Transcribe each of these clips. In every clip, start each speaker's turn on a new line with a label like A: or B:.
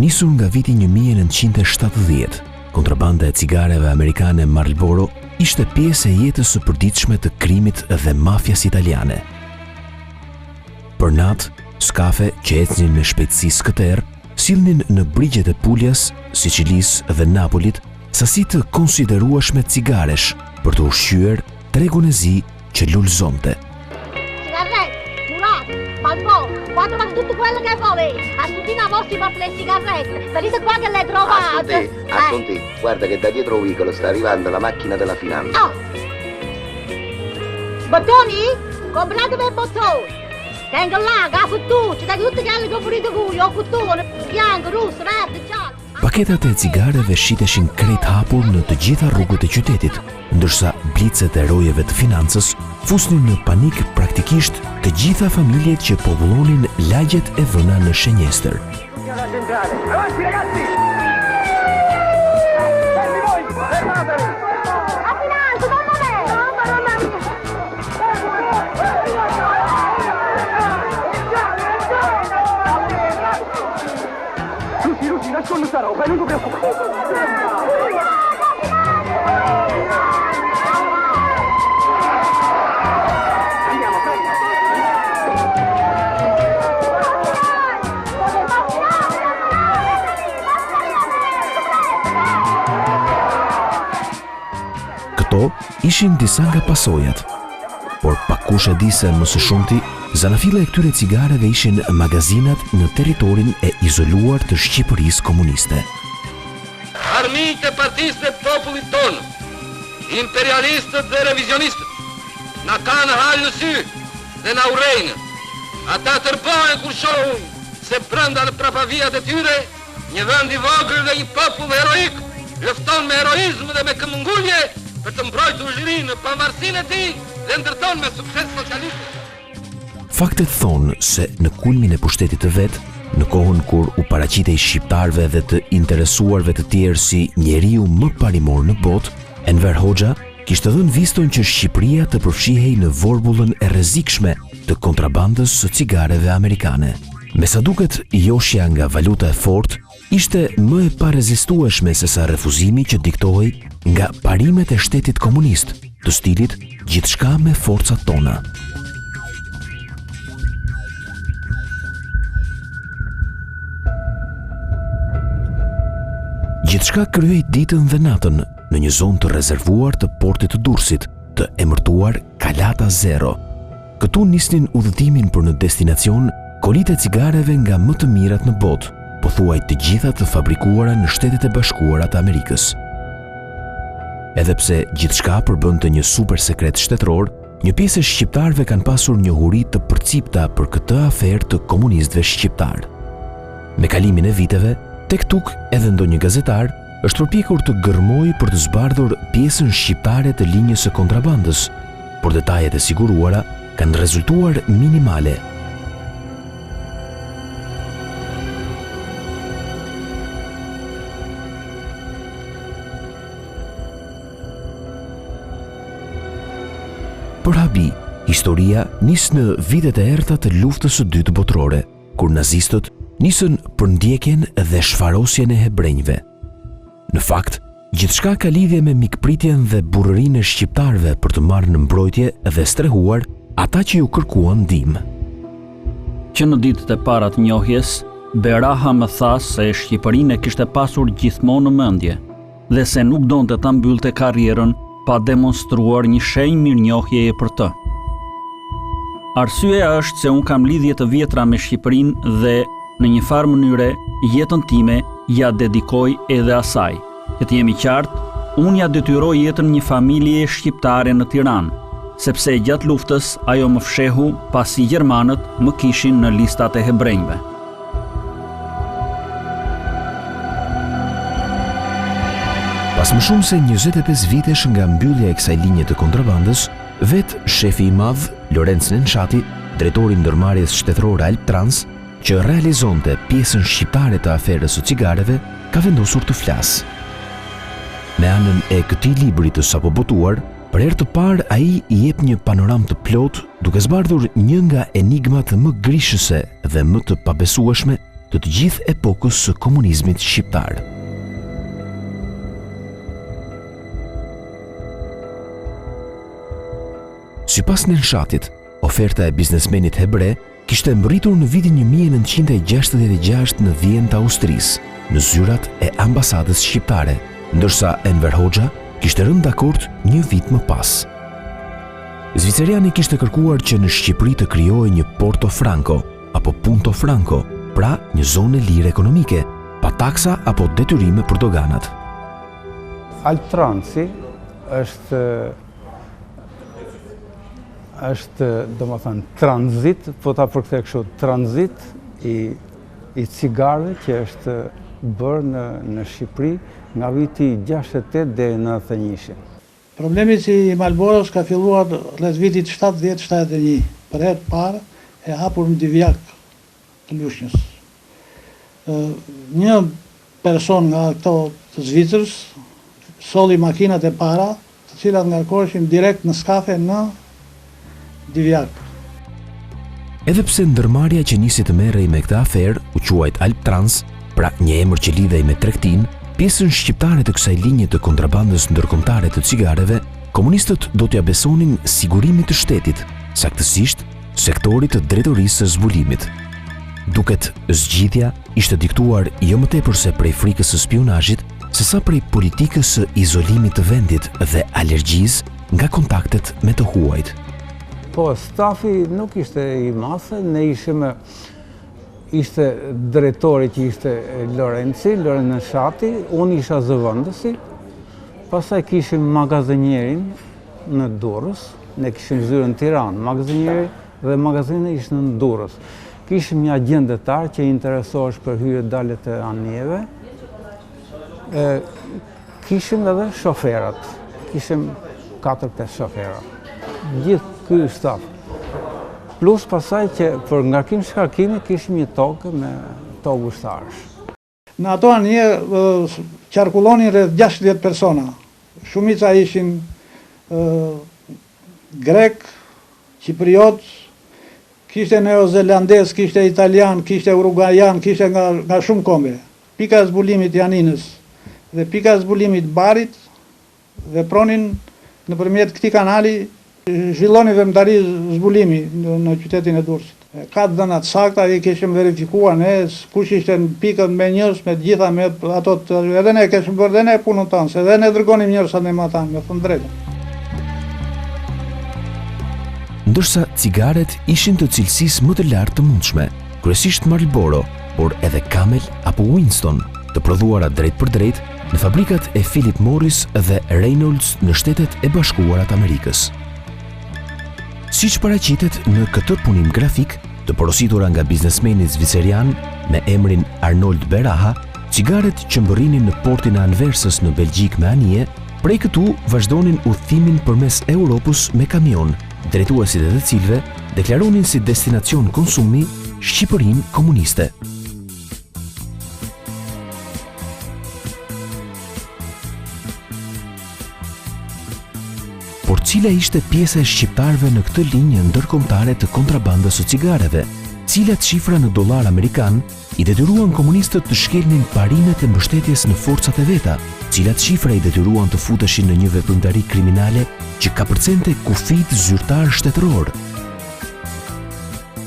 A: Nisur nga viti 1970, kontrabanda e cigareve amerikane Marlboro ishte pjesë e jetës së përditshme të krimit dhe mafjas italiane. Për natë, skafe që ecnin me shpejtësi skëter sillnin në brigjet e Puljas, Sicilisë dhe Napolit sasi të konsiderueshme cigaresh për të ushqyer tregun e zi që lulëzonte.
B: Quando ma tutto quello che vuole, a tutti i vostri porta le sigarette, venite qua che le trovate.
C: Ascolti, guarda che da dietro il vicolo sta arrivando la macchina della finanza.
B: Oh! Bottoni? Compratevi il bottone. Tengo là, capo tutti, da tutte quelle che ho pulito voi, ho cotone, bianco, rosso, verde, giallo.
A: Paketat e cigareve shiteshin krejt hapur në të gjitha rrugët e qytetit, ndërsa blicet e rojeve të financës fusnin në panik praktikisht të gjitha familjet që popullonin lagjet e vëna në Shenjestër.
D: Nascondo sta roba, non ti preoccupare.
A: Këto ishin disa nga pasojat, por pakush e di se më së shumti, zanafilla e këtyre cigareve ishin magazinat në territorin e izoluar të Shqipërisë komuniste.
E: Armiqtë e Partisë së Popullit tonë, imperialistët dhe revizionistët, na kanë halë në sy dhe na urrejnë. Ata tërbohen kur shohin se brenda në prapavijat e tyre, një vend i vogël dhe një popull heroik lufton me heroizëm dhe me këmbëngulje për të mbrojtur zhirinë në pavarësinë e tij dhe ndërton me sukses socialistë.
A: Faktet thonë se në kulmin e pushtetit të vet, në kohën kur u paraqitej shqiptarëve dhe të interesuarve të tjerë si njeriu më parimor në botë, Enver Hoxha kishte dhënë viston që Shqipëria të përfshihej në vorbullën e rrezikshme të kontrabandës së cigareve amerikane. Me sa duket, joshja nga valuta e fortë ishte më e parezistueshme se sa refuzimi që diktohej nga parimet e shtetit komunist, të stilit gjithçka me forcat tona. Gjithçka kryej ditën dhe natën në një zonë të rezervuar të portit të Durrësit, të emërtuar Kalata Zero. Këtu nisnin udhëtimin për në destinacion kolitë e cigareve nga më të mirat në botë, pothuaj të gjitha të fabrikuara në Shtetet e Bashkuara të Amerikës. Edhe pse gjithçka përbënte një super sekret shtetëror, një pjesë e shqiptarëve kanë pasur njohuri të përcipta për këtë aferë të komunistëve shqiptar. Me kalimin e viteve, tek tuk edhe ndonjë gazetar është përpjekur të gërmojë për të zbardhur pjesën shqiptare të linjës së kontrabandës, por detajet e siguruara kanë rezultuar minimale. Për habi, historia nis në vitet e errta të luftës së dytë botërore, kur nazistët nisën për ndjekjen dhe shfarosjen e hebrejve. Në fakt, gjithçka ka lidhje me mikpritjen dhe burrërinë e shqiptarëve për të marrë në mbrojtje dhe strehuar ata që ju kërkuan ndihmë.
F: Që në ditët e para të njohjes, Beraha më tha se Shqipërinë e kishte pasur gjithmonë në mendje dhe se nuk donte ta mbyllte karrierën pa demonstruar një shenjë mirënjohjeje për të. Arsyeja është se unë kam lidhje të vjetra me Shqipërinë dhe në një farë mënyre jetën time ja dedikoj edhe asaj. Që të jemi qartë, unë ja detyroj jetën një familje shqiptare në Tiranë, sepse gjatë luftës ajo më fshehu pasi gjermanët më kishin në listat e hebrejve.
A: Pas më shumë se 25 vitesh nga mbyllja e kësaj linje të kontrabandës, vetë shefi i madh, Lorenz Nenshati, drejtori ndërmarrjes shtetërore Alp Trans, që realizonte pjesën shqiptare të aferës së cigareve, ka vendosur të flasë. Me anën e këtij libri të sapo botuar, për herë të parë ai I jep një panoram të plot, duke zbardhur një nga enigmat më grishëse dhe më të pabesueshme të gjithë epokës së komunizmit shqiptar. Sipas Nenshatit, oferta e biznesmenit hebre kishte mbërritur në vitin 1966 në Vjenë të Austrisë, në zyrat e ambasadës shqiptare, ndërsa Enver Hoxha kishte rënë dakord një vit më pas. Zviceriani kishte kërkuar që në Shqipëri të krijohej një Porto Franco apo Punto Franco, pra një zonë lirë ekonomike, pa taksa apo detyrime për doganat.
G: Altranci është domethënë tranzit, po ta përkthej kështu, tranzit i cigarëve që është bërë në Shqipëri nga viti 68 deri në 91.
H: Problemi i Marlboros ka filluar rreth vitit 70-71, për herë parë e hapur në Divjak të Lushnjës. Një person nga këto të Zvicrës solli makinat e para, të cilat ngarkoheshin direkt në skafe në Divjak.
A: Edhe pse ndërmarrja që nisi të merrej me këtë aferë u quajt Alptrans, pra një emër që lidhej me tregtin, pjesën shqiptare të kësaj linje të kontrabandës ndërkombëtare të cigareve, komunistët do t'ja besonin sigurimit të shtetit, saktësisht sektorit të drejtorisë së zbulimit. Duket zgjidhja ishte diktuar jo më tepër se prej frikës së spionazhit, sesa prej politikës së izolimit të vendit dhe alergjisë nga kontaktet me të huajt.
G: Po, stafi nuk ishte i masë, ne ishte drejtori që ishte Lorenzi Neshati, unë isha zëvendësi, pastaj kishim magazinierin në Durrës, ne kishim zyrën Tiranë, magazinjeri dhe magazini ishte në Durrës. Kishim një agjendetar që interesohesh për hyrje dalje të anijeve, kishim edhe shoferat, kishim 4-5 shofera. Gjithë ky staf. Plus pasaj që për ngarkim shkarkimi kishim një tokë me tokë ushtarësh.
H: Në ato anije qarkullonin rreth 60 persona. Shumica ishin grek, kipriot, kishte neozelandez, kishte italian, kishte uruguayan, kishte nga shumë kombe. Pika e zbulimit Janinës dhe pika e zbulimit Barit vepronin nëpërmjet këtij kanali. Zhvilloni vëmendari zbulimi në qytetin e Durrësit. Ka dhëna të sakta, i kishim verifikuar ne kush ishte në pikën me njerëz, me të gjitha me ato edhe ne kishim bërë dhe ne punën tonë, se edhe ne dërgonim njerëz atë me ata, me thënë drejtën.
A: Ndërsa cigaret ishin të cilësisë më të lartë të mundshme, kryesisht Marlboro, por edhe Camel apo Winston, të prodhuara drejt për drejt në fabrikat e Philip Morris dhe Reynolds në Shtetet e Bashkuara të Amerikës. Siç paraqitet në këtë punim grafik, të porositura nga biznesmeni zvicerian me emrin Arnold Beraha, cigaret që mbërrinin në portin e Anversës në Belgjik me anije, prej këtu vazhdonin udhëtimin përmes Europës me kamion, drejtuesit e të cilëve deklaronin si destinacion konsumi Shqipërinë komuniste. Por cila ishte pjesa e shqiptarëve në këtë linjë ndërkombëtare të kontrabandës së cigareve, cilat shifra në dollar amerikan i detyruan komunistët të shkelnin parimet e mbështetjes në forcat e veta, cilat shifra i detyruan të futeshin në një veprimtari kriminale që ka përcente kufit zyrtar shtetëror.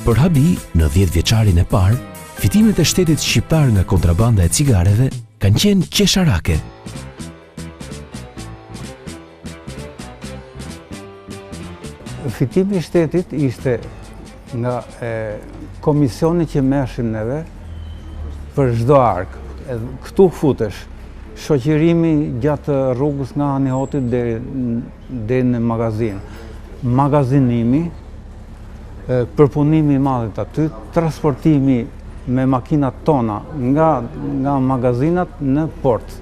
A: Për habi, në 10 vjeçarin e parë, fitimet e shtetit shqiptar nga kontrabanda e cigareve kanë qenë qesharake.
G: Fitimi i shtetit ishte nga komisioni që merrshin neve për çdo ark. Këtu futesh shoqërimi gjatë rrugës nga Anihotit deri në magazin. Magazinimi, përpunimi i madh aty, transportimi me makinat tona nga magazinat në port.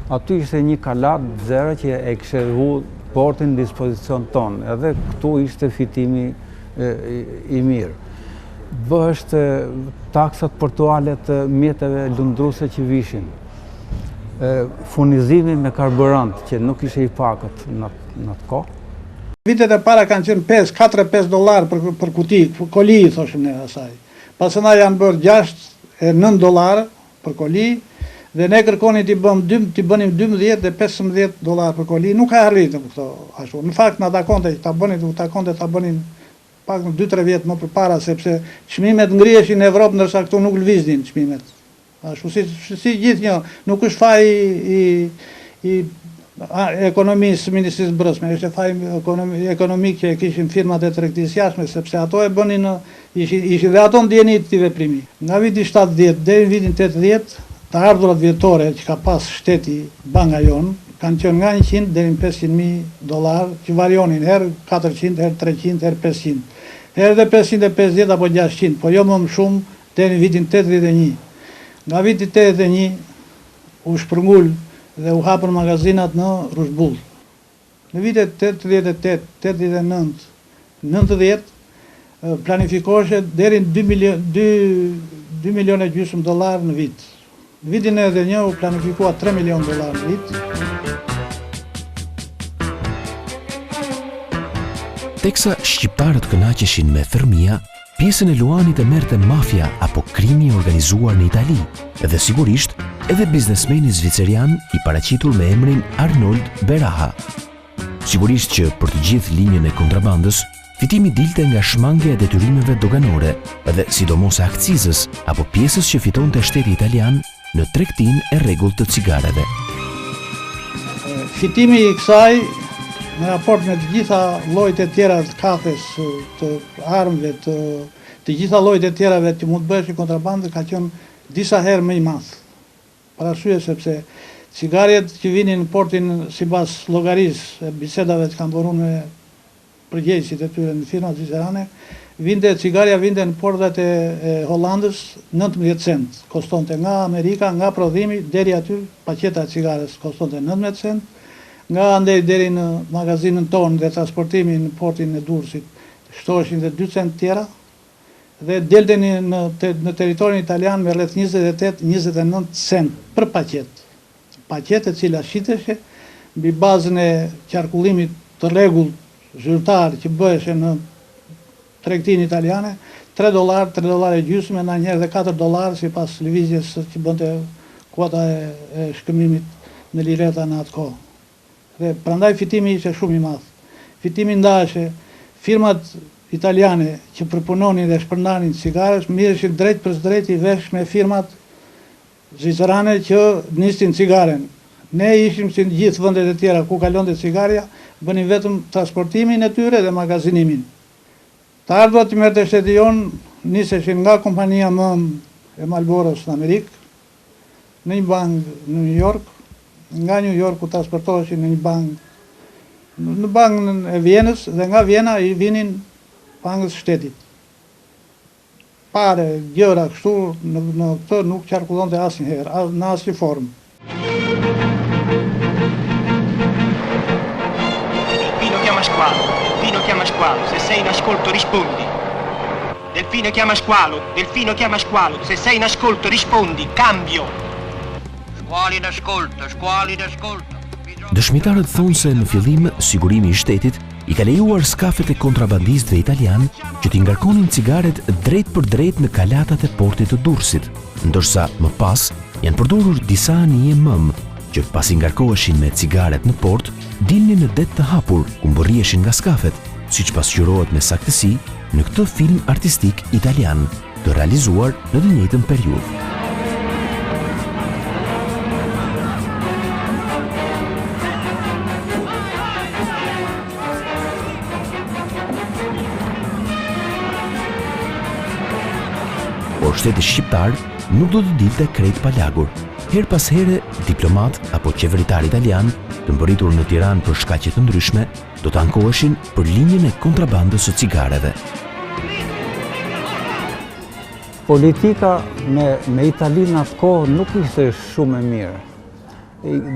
G: Aty ishte një kalat zero që e kishte portin në dispozicion tonë, edhe këtu ishte fitimi i mirë. Bëhesht taksat portuale të mjeteve lundruse që vishin, furnizimi me karburant që nuk ishte i pakët në atë kohë.
H: Vitet e para kanë qenë $4-5 për kuti, koli i thoshim ne asaj. Pastaj janë bërë 6, $9 për koli, dhe ne kërkoni t'i bënim $12 dhe $15 për koli, nuk ka arritën këto ashtu. Në fakt në takonte që ta bënin pak në 2-3 vjetë më përpara, sepse çmimet ngriheshin në Evropë, ndërsa këtu nuk lëviznin çmimet. Ashtu si gjithë një, nuk është faj i ekonomisë Ministrisë Brëndshme, është faj ekonomik që e kishin firmat e tregtisë jashtme, sepse ato e bënin, ishin dhe ato ndjeni këtij veprimi. Nga viti 70 deri në vitin 80, të ardhurat vjetore që ka pas shteti banga jonë, kanë qenë nga $100 deri në $500,000, që varionin herë 400, herë 300, herë 500. Herë dhe 550 apo 600, po jo më shumë deri në vitin 81. Nga viti 81 u shpërngull dhe u hapën magazinat në Rushbull. Në vitet 88, 89, 90 planifikoheshe deri në $2,5 milion në vit. Në vitin 91 u planifikua $3 milion në vit.
A: Teksa shqiptarët kënaqeshin me fërmia, pjesën e luanit e merrte mafia apo krimi organizuar në Itali, dhe sigurisht edhe biznesmeni zvicerian i paraqitur me emrin Arnold Beraha. Sigurisht që për të gjithë linjën e kontrabandës, fitimi dilte nga shmangja e detyrimeve doganore dhe sidomos e akcizës apo pjesës që fitonte shteti italian në tregtinë e rregullt të cigareve.
H: Fitimi i kësaj në raport me të gjitha llojet e tjera të kafes, të armëve, të gjitha llojet e tjerave që mund të bëheshin kontrabandë, ka qenë disa herë më i madh. Për arsye sepse cigaret që vinin në portin sipas llogarisë e bisedave që kanë bërë me përgjegjësit e tyre në firmat zvicerane, cigaria vinte në portat e Hollandës 19 cent, kostonte nga Amerika, nga prodhimi deri aty paqeta e cigares kostonte 19 cent. Nga andej deri në magazinën tonë dhe transportimi në portin e Durrësit shtoheshin dhe 2 cent tjera dhe delteni në territorin italian me rreth 28-29 cent për paqet. Paqet e cila shiteshe mbi bazën e qarkullimit të rregullt zyrtar që bëheshe në tregtinë italiane, $3, $3.50, na njerë dhe $4 sipas lëvizjes që bënte kuota e shkëmbimit në lireta në atë kohë. Dhe prandaj fitimi ishte shumë i madh. Fitimi ndaheshe, firmat italiane që përpunonin dhe shpërndanin cigares mirëshin drejt për drejt i vesh me firmat zvicerane që nisnin cigaren. Ne ishim si në gjithë vendet e tjera ku kalonte cigaria, bënin vetëm transportimin e tyre dhe magazinimin. Të ardhurat që merrte shteti jon niseshin nga kompania MAM e Marlboros në Amerikë, në një bankë në New York, nga New York u transportoheshin në një bankë bankën e Vienës dhe nga Viena i vinin bankës shtetit. Pare, gjëra kështu në këtë nuk qarkullonte asnjëherë, në asnjë formë.
I: Delfino chiama Squalo, se sei in ascolto rispondi. Delfino chiama Squalo, se sei in ascolto rispondi, cambio. Squali in ascolto.
A: Dëshmitarët thonë se në fillim sigurimi i shtetit i ka lejuar skafet e kontrabandistëve italian që t'i ngarkonin cigaret drejt për drejt në kalatat e portit të Durrësit, ndërsa më pas janë përdorur disa anije mëm që pasi ngarkoheshin me cigaret në port, dilnin në det të hapur ku mbërrieshin nga skafet, siç pasqyrohet me saktësi në këtë film artistik italian, të realizuar në të njëjtën periudhë. Por shteti shqiptar nuk do të dilte krejt pa lagur. Her pas here, diplomat apo qeveritar italian të mbërritur në Tiranë për shkaqe të ndryshme do të ankoheshin për linjën e kontrabandës së cigareve.
G: Politika me Italinë atë kohë nuk ishte shumë e mirë.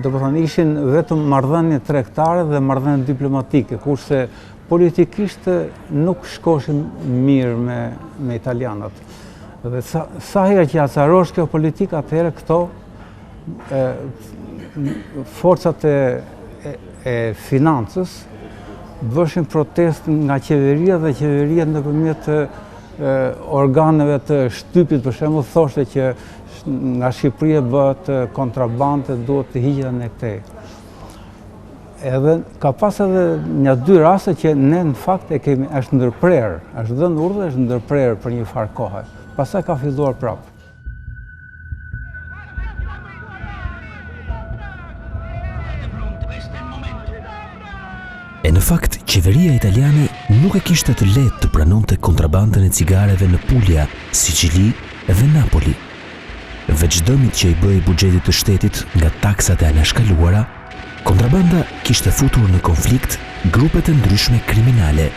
G: Do të thënë ishin vetëm marrëdhënie tregtare dhe marrëdhënie diplomatike, kurse politikisht nuk shkoshin mirë me italianat. Dhe sa herë që acarosh kjo politika, atëherë këto forcat e financës bëshin protest nga qeveria dhe qeveria nëpërmjet organeve të shtypit, për shembull, thoshte që nga Shqipëria bëhet kontrabandë, duhet të hiqen e këtej. Edhe ka pas edhe një 2 raste që ne në fakt është ndërprer, është dhënë urdhë, është ndërprer për një farë kohe. Pastaj ka filluar prapë.
A: E në fakt, qeveria italiane nuk e kishte të lehtë të pranonte kontrabandën e cigareve në Puglia, Sicili dhe Napoli. Veç dëmit që i bëi buxhetit të shtetit nga taksat e anashkaluara, kontrabanda kishte futur në konflikt grupet e ndryshme kriminale,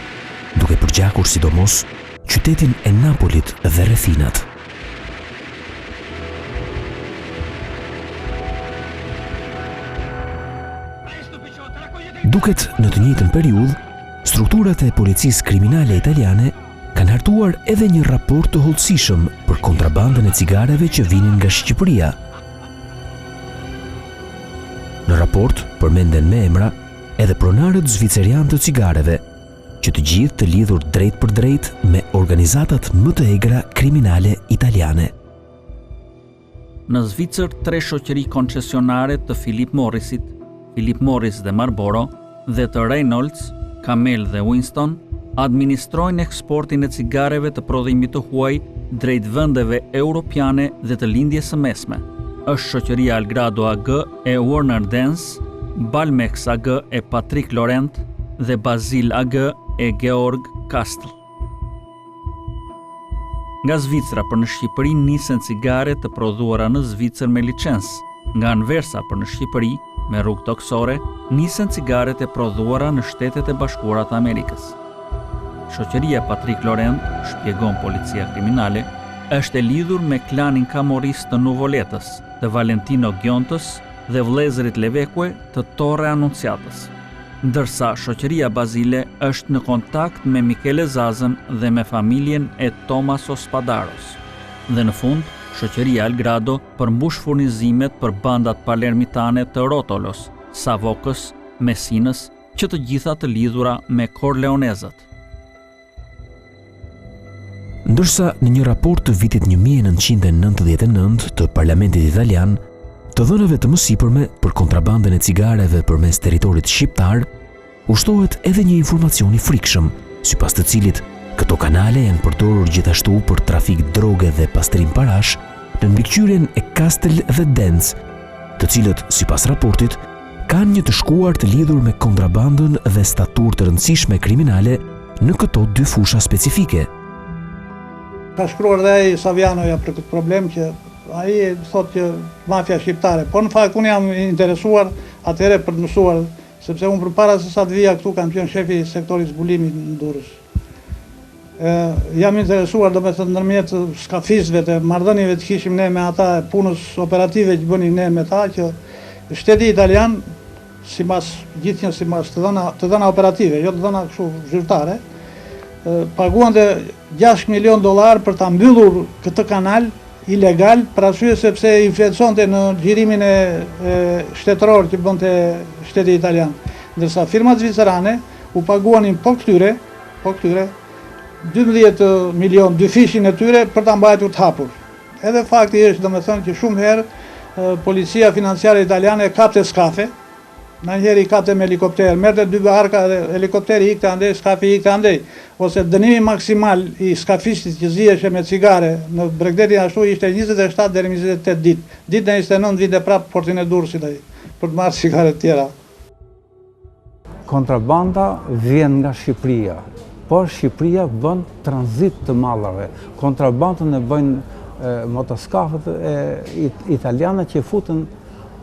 A: duke përgjakur sidomos qytetin e Napolit dhe rrethinat. Duket në të njëjtën periudhë, strukturat e policisë kriminale italiane kanë hartuar edhe një raport të hollësishëm për kontrabandën e cigareve që vinin nga Shqipëria. Në raport përmenden me emra edhe pronarët zvicerian të cigareve, që të gjithë të lidhur drejt për drejt me organizatat më të egra kriminale italiane.
F: Në Zvicër 3 shoqëri koncesionare të Philip Morrisit, Philip Morris dhe Marlboro, dhe të Reynolds, Camel dhe Winston, administrojnë eksportin e cigareve të prodhimit të huaj drejt vendeve europiane dhe të lindjes së mesme. Është shoqëria Algrado AG e Warner Dance, Balmex AG e Patrick Laurent dhe Basil AG e Georg Kastl. Nga Zvicra për në Shqipëri nisen cigare të prodhuara në Zvicër me licencë. Nga Anversa për në Shqipëri, me rrugë toksore, nisen cigaret e prodhuara në Shtetet e Bashkuara të Amerikës. Shoqëria Patrick Laurent, shpjegon policia kriminale, është e lidhur me klanin kamorist të Nuvoletës, të Valentino Gjontës dhe vëllezërit Levekue të Torre Annunciatës. Ndërsa shoqëria Bazile është në kontakt me Michele Zazën dhe me familjen e Tomaso Spadaros. Dhe në fund, shoqëria Algrado përmbush furnizimet për bandat palermitane të Rotolos, Savokës, Messinës, që të gjitha të lidhura me Corleonezët.
A: Ndërsa në një raport të vitit 1999 të Parlamentit Italian, të dhënave të mësipërme për kontrabandën e cigareve përmes territorit shqiptar, ushtohet edhe një informacion i frikshëm, sipas të cilit këto kanale janë përdorur gjithashtu për trafik droge dhe pastrim parash në mbikëqyrjen e Kastel dhe Denz, të cilët, sipas raportit, kanë një të shkuar të lidhur me kontrabandën dhe statur të rëndësishme kriminale në këto 2 fusha specifike.
H: Ka shkruar dhe ai Savianoja për këtë problem që ai thotë që mafia shqiptare, po në fakt unë jam interesuar atëherë për të mësuar, sepse unë përpara se sa të vija këtu kam qenë shefi i sektorit zbulimit në Durrës. Jam interesuar domethënë ndërmjet skafisëve të marrëdhënieve që kishim ne me ata, punës operative që bënin ne me ta, që shteti italian, sipas gjithnjë sipas të dhëna operative, jo të dhëna kështu zyrtare, paguante $6 milion për ta mbyllur këtë kanal ilegal, për arsye sepse influenconte në xhirimin e shtetëror që bënte shteti italian. Ndërsa firmat zvicerane u paguanin po këtyre 12 milion, 2 fishin e tyre për ta mbajtur të hapur. Edhe fakti është domethënë që shumë herë policia financiare italiane kapte skafe, ndonjëherë i kapte me helikopter, merrte 2 barka dhe helikopteri ikte andej, skafi ikte andej, ose dënimi maksimal i skafistit që ziheshe me cigare në Bregdetin ashtu ishte 27 deri 28 ditë. Ditën e 29 vinte prapë portin e Durrësit ai për të marrë cigare të tjera.
G: Kontrabanda vjen nga Shqipëria, por Shqipëria bën tranzit të mallrave. Kontrabandën e bëjnë motoskafët italiane që futen,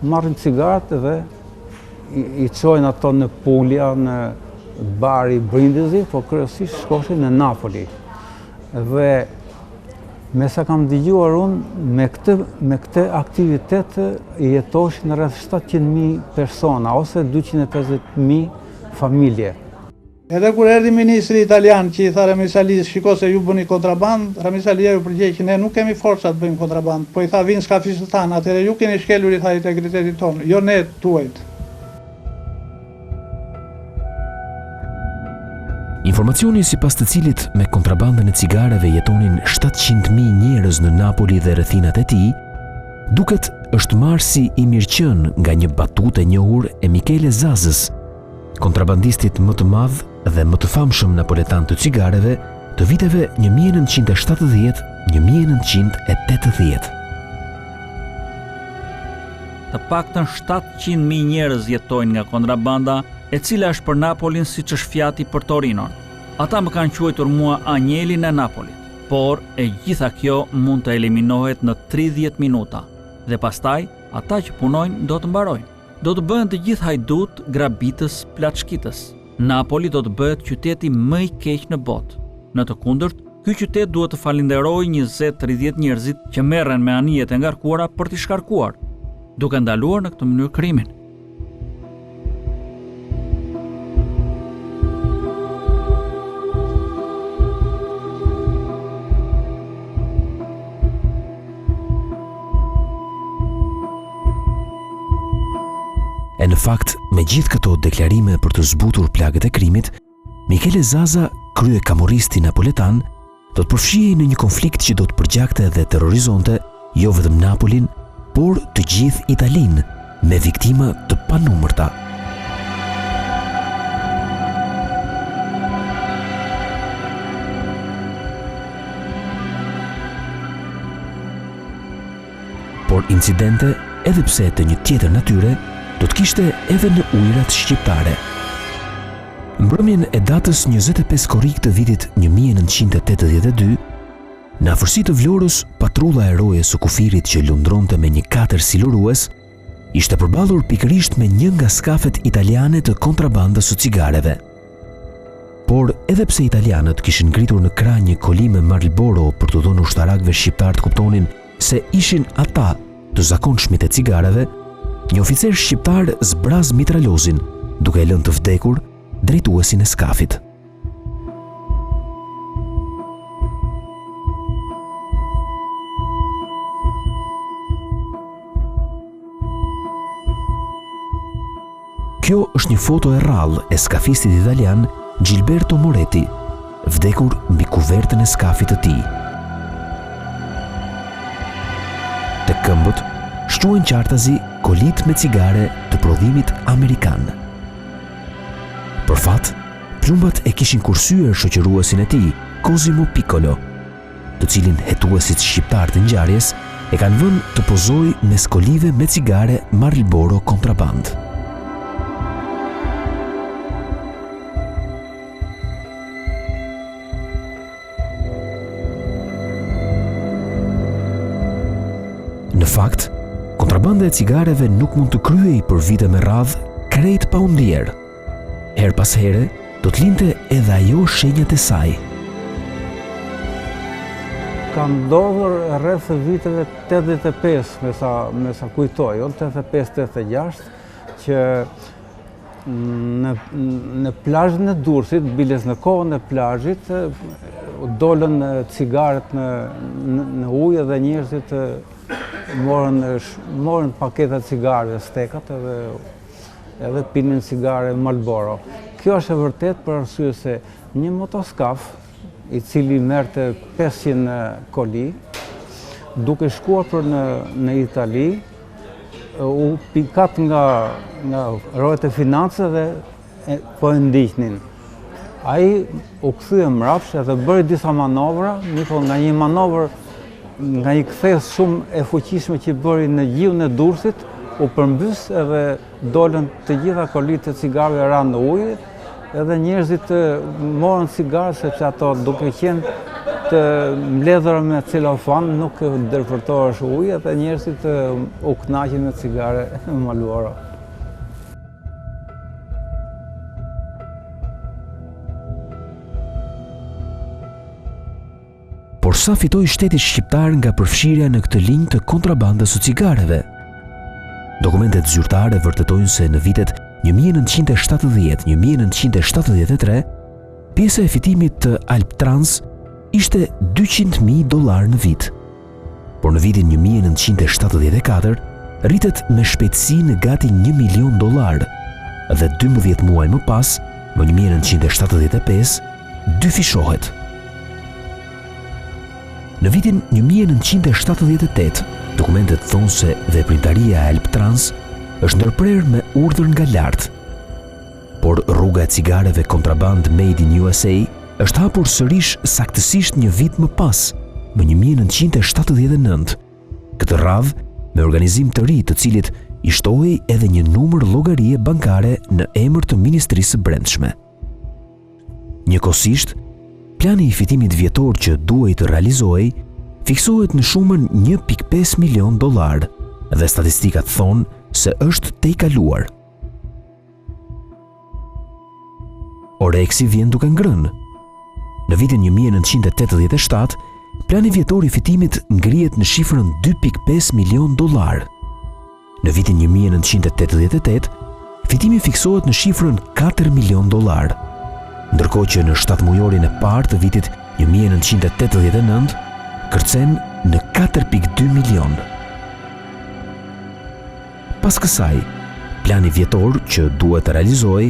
G: marrin cigaret dhe i çojnë ato në Puglia, në bari Brindisi, po kryesisht shkoshin në Napoli. Dhe me sa kam dëgjuar unë, me këtë aktivitet jetoshin rreth 700.000 persona ose 250.000 familje.
H: Edhe kur erdhi ministri italian që i tha Rami Salis, shiko se ju bëni kontraband, Rami Salia ju përgjigj që ne nuk kemi forca të bëjmë kontraband, po i tha vinë skafisët tanë, atëherë ju keni shkelur, i tha, integritetin tonë, jo ne tuajt.
A: Informacioni sipas të cilit me kontrabandën e cigareve jetonin 700.000 njerëz në Napoli dhe rrethinat e tij, duket është marrë si i mirëqen nga një batutë e njohur e Michele Zazës, kontrabandistit më të madh dhe më të famshëm napoletan të cigareve të viteve 1970-1980.
F: Të paktën 700.000 njerëz jetojnë nga kontrabanda, e cila është për Napolin siç është fjati për Torinon. Ata më kanë quajtur mua anjelin e Napolit, por e gjitha kjo mund të eliminohet në 30 minuta, dhe pastaj ata që punojnë do të mbarojnë. Do të bëhen të gjithë hajdut, grabitës, plaçkitës. Napoli do të bëhet qyteti më i keq në botë. Në të kundërt, ky qytet duhet të falenderojë 20-30 njerëzit që merren me anijet e ngarkuara për t'i shkarkuar, duke ndaluar në këtë mënyrë krimin.
A: E në fakt, me gjithë këto deklarime për të zbutur plagët e krimit, Michele Zaza, krye kamorristi napoletan, do të përfshihej në një konflikt që do të përgjakte dhe terrorizonte jo vetëm Napolin, por të gjithë Italinë, me viktima të panumërta. Por incidente, edhe pse të një tjetër natyre, do të kishte edhe në ujërat shqiptare. Mbrëmjen e datës 25 korrik të vitit 1982, në afërsi të Vlorës, patrulla e roje së kufirit që lundronte me një katër silurues, ishte përballur pikërisht me një nga skafet italiane të kontrabandës së cigareve. Por edhe pse italianët kishin ngritur në krah një koli me Marlboro për të dhënë ushtarakëve shqiptar të kuptonin se ishin ata të zakonshmit e cigareve, një oficer shqiptar zbraz mitralozin, duke e lënë të vdekur drejtuesin e skafit. Kjo është një foto e rrallë e skafistit italian Gilberto Moretti, vdekur mbi kuvertën e skafit të tij. Të këmbët shquhen qartazi kolit me cigare të prodhimit amerikan. Për fat, plumbat e kishin kursyer shoqëruesin e tij, Cosimo Piccolo, të cilin hetuesit shqiptar të ngjarjes e kanë vënë të pozojë mes kolive me cigare Marlboro kontraband. Në fakt, kontrabanda e cigareve nuk mund të kryhej për vite me radhë krejt pa u ndier. Her pas here, do të linte edhe ajo shenjat e saj.
G: Ka ndodhur rreth viteve 85, me sa kujtoj, 85-86, që në plazhin e Durrësit, biles në kohën e plazhit, dolën cigaret në ujë dhe njerëzit morën paketa cigare, stekat edhe pinin cigare Marlboro. Kjo është e vërtet për arsye se një motoskaf i cili merrte 500 koli, duke shkuar për në Itali, u pikat nga rojet e financave dhe po e ndiqnin. Ai u kthye mrapsht edhe bëri disa manovra, nga një manovër, nga një kthes shumë e fuqishme që bëri në gjiun e Durrësit, u përmbys edhe dolën të gjitha kolit e cigareve ranë në ujë, edhe njerëzit morën cigare sepse ato duke qenë të mbledhura me celofan nuk ndërvërtohesh ujë, edhe njerëzit u kënaqën me cigare Marlboro.
A: Por sa fitoi shteti shqiptar nga përfshirja në këtë linjë të kontrabandës së cigareve? Dokumentet zyrtare vërtetojnë se në vitet 1970-1973, pjesa e fitimit të Alptrans ishte $200.000 në vit. Por në vitin 1974, rritet me shpejtësi në gati $1 milion dhe 12 muaj më pas, më 1975, dyfishohet. Në vitin 1978, dokumentet thonë se veprimtaria e Elbtrans është ndërprerë me urdhër nga lart. Por rruga e cigareve kontraband Made in USA është hapur sërish saktësisht një vit më pas, më 1979. Këtë radhë me organizim të ri të cilit i shtohej edhe një numër llogarie bankare në emër të Ministrisë së Brendshme. Njëkohësisht, plani i fitimit vjetor që duhej të realizohej fiksohet në shumën $1.5 milion dhe statistikat thonë se është te i kaluar. Oreksi vjen duke ngrënë. Në vitin 1987, plani vjetor i fitimit ngrihet në shifrën $2.5 milion. Në vitin 1988, fitimi fiksohet në shifrën $4 milion, ndërkohë që në 7 mujorin e parë të vitit 1989 kërcen në $4.2 milion. Pas kësaj, plani vjetor që duhet të realizohej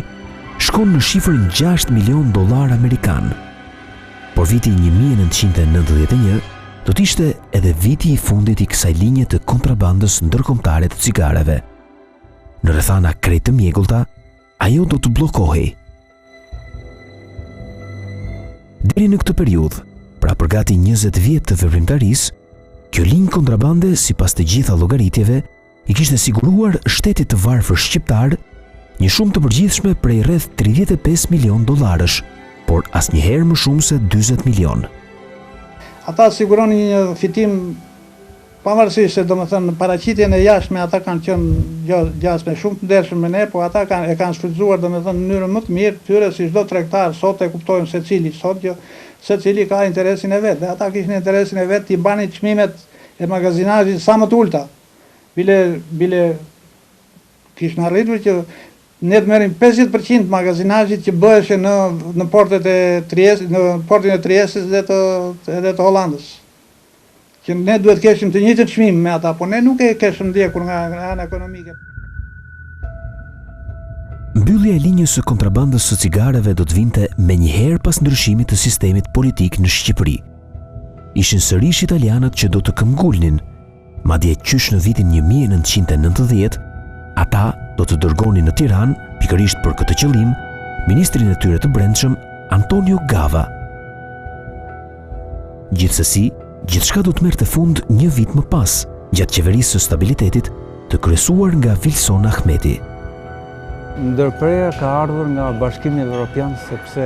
A: shkon në shifrën $6 milion amerikan. Por viti 1991 do të ishte edhe viti i fundit i kësaj linje të kontrabandës ndërkombëtare të cigareve. Në rrethana krejt të mjegullta, ajo do të bllokohej. Deri në këtë periudhë, pra për gati 20 vjet të veprimtarisë, kjo linjë kontrabande, sipas të gjitha llogaritjeve, i kishte siguruar shtetit të varfër shqiptar një shumë të përgjithshme prej rreth $35 milion, por asnjëherë më shumë se 40 milion.
H: Ata siguronin një fitim pavarësisht se domethënë paraqitjen e jashtme ata kanë qenë gjasme shumë të ndershëm me ne, por ata e kanë shfrytzuar domethënë në mënyrë më të mirë tyre si çdo tregtar sot e kuptojnë secili sot që secili ka interesin e vet. Dhe ata kishin interesin e vet të banin çmimet e magazinazhit sa më të ulta. Bile kishin arritur që ne të merrim 50% magazinazhit që bëheshe në portet e Triestit, në portin e Triestit edhe të Hollandës. Që ne duhet keshim të njëjtën çmim me ata, por ne nuk e keshim ndjekur nga ana ekonomike.
A: Mbyllja e linjës së kontrabandës së cigareve do të vinte menjëherë pas ndryshimit të sistemit politik në Shqipëri. Ishin sërish italianët që do të këmbgulnin, madje qysh në vitin 1990, ata do të dërgonin në Tiranë, pikërisht për këtë qëllim, ministrin e tyre të brendshëm, Antonio Gava. Gjithsesi, gjithçka do të merrte fund një vit më pas, gjatë qeverisë së stabilitetit, të kryesuar nga Vilson Ahmeti.
G: Ndërprerja ka ardhur nga Bashkimi Evropian sepse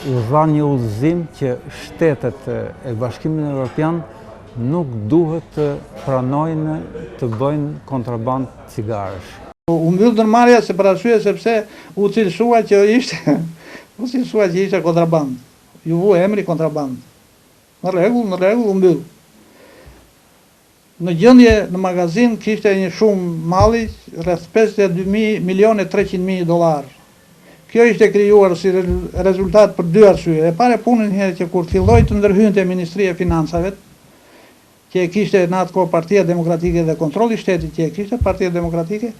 G: u dha një udhëzim që shtetet e Bashkimit Evropian nuk duhet të pranojnë të bëjnë kontraband cigaresh.
H: U mbyll ndërmarrja se për arsye sepse u cilësua që ishte kontraband. Ju vu emri kontraband. Në rregull u mbyll. Në gjendje në magazin kishte një shumë malli rreth $52 milion e $300.000. Kjo ishte krijuar si rezultat për dy arsye. E para punën që kur filloi të ndërhynte Ministria e Financave, që e kishte në atë kohë Partia Demokratike dhe kontrolli i shtetit që e kishte Partia Demokratike,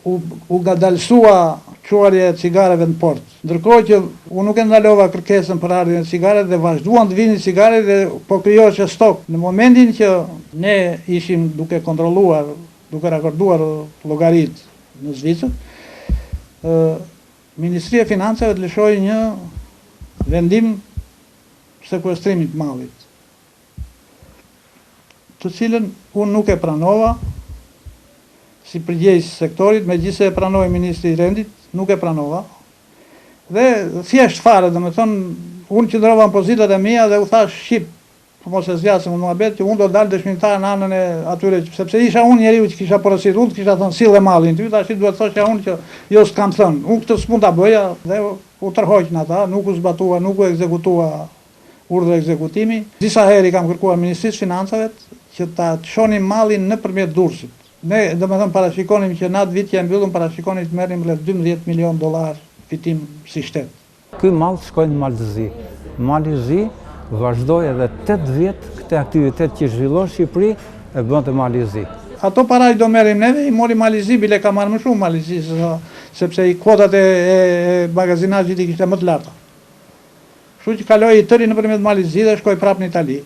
H: u ngadalsua çuarja e cigareve në port. Ndërkohë që unë nuk e ndalova kërkesën për ardhjen e cigareve dhe vazhduan të vinin cigaret dhe po krijohej stok. Në momentin që ne ishim duke kontrolluar, duke rakorduar llogaritë në Zvicër, Ministria e Financave të lëshoi një vendim sekuestrimi të mallit, të cilën unë nuk e pranova si përgjegjës sektorit, megjithëse e pranoi ministri i rendit, nuk e pranova. Dhe thjesht fare, domethënë, unë qëndrova në pozitat e mia dhe u thash shqip, për mos e zgjasëm në muhabet, që unë do dalë dëshmitar në anën e atyre, sepse isha unë njeriu që kisha porositur, unë kisha thënë sille mallin ty, tash duhet thoshja unë që jo s'kam thënë. Unë këtë s'mund ta bëja dhe u tërhoq në ata, nuk u zbatua, nuk u ekzekutua urdhër ekzekutimi. Disa herë kam kërkuar Ministrisë Financave që ta çonin mallin nëpërmjet Durrësit. Ne domethënë parashikonim që në atë vit që e mbyllëm parashikonim të merrim rreth $12 milion fitim si shtet.
G: Ky mall shkoi në Malzi. Malzi vazhdoi edhe 8 vjet këtë aktivitet që zhvilloi në Shqipëri e bënte Malzi.
H: Ato para i do merrim neve, i mori Malzi, bile ka marrë më shumë Malzi, sepse i kuotat e magazinazhit i kishte më të larta. Kështu që kaloi i tëri nëpërmjet Malizi dhe shkoi prapë në Itali.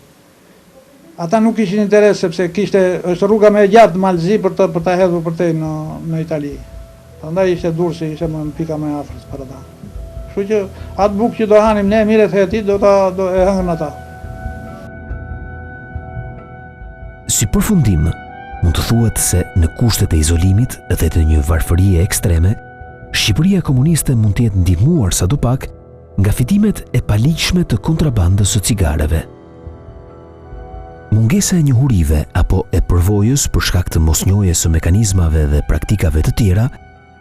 H: Ata nuk kishin interes sepse është rruga më e gjatë Malizi për ta hedhur përtej në Itali. Prandaj ishte Durrësi, ishte më në pika më e afërt për ata. Kështu që atë bukë që do hanim ne mirë theti do e hëngën ata.
A: Si përfundim, mund të thuhet se në kushtet e izolimit dhe të një varfërie ekstreme, Shqipëria komuniste mund të jetë ndihmuar sadopak nga fitimet e paligjshme të kontrabandës së cigareve. Mungesa e njohurive apo e përvojës për shkak të mosnjohjes së mekanizmave dhe praktikave të tjera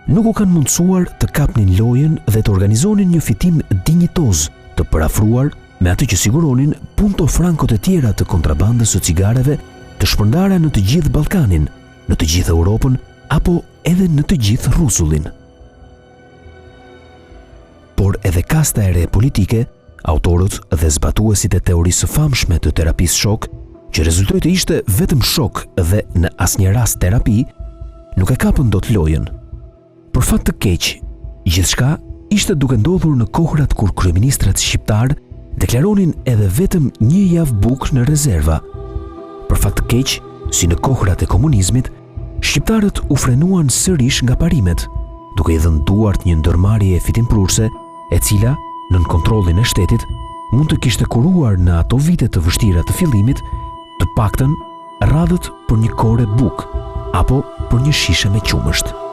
A: nuk u kanë mundësuar të kapnin lojën dhe të organizonin një fitim dinjitoz të përafruar me atë që siguronin punto frankot e tjera të kontrabandës së cigareve të shpërndara në të gjithë Ballkanin, në të gjithë Europën apo edhe në të gjithë Rusullin. Por edhe kasta e re politike, autorët dhe zbatuesit e teorisë së famshme të terapisë shok, që rezultoi të ishte vetëm shok dhe në asnjë rast terapi, nuk e kapën dot lojën. Për fat të keq, gjithçka ishte duke ndodhur në kohrat kur kryeministrat shqiptar deklaronin edhe vetëm një javë bukë në rezerva. Për fat të keq, si në kohrat e komunizmit, shqiptarët u frenuan sërish nga parimet, duke i dhënë duart një ndërmarrje fitimprurse, e cila, nën kontrollin e shtetit, mund të kishte kuruar në ato vite të vështira të fillimit, të paktën radhët për një kore bukë apo për një shishe me qumësht.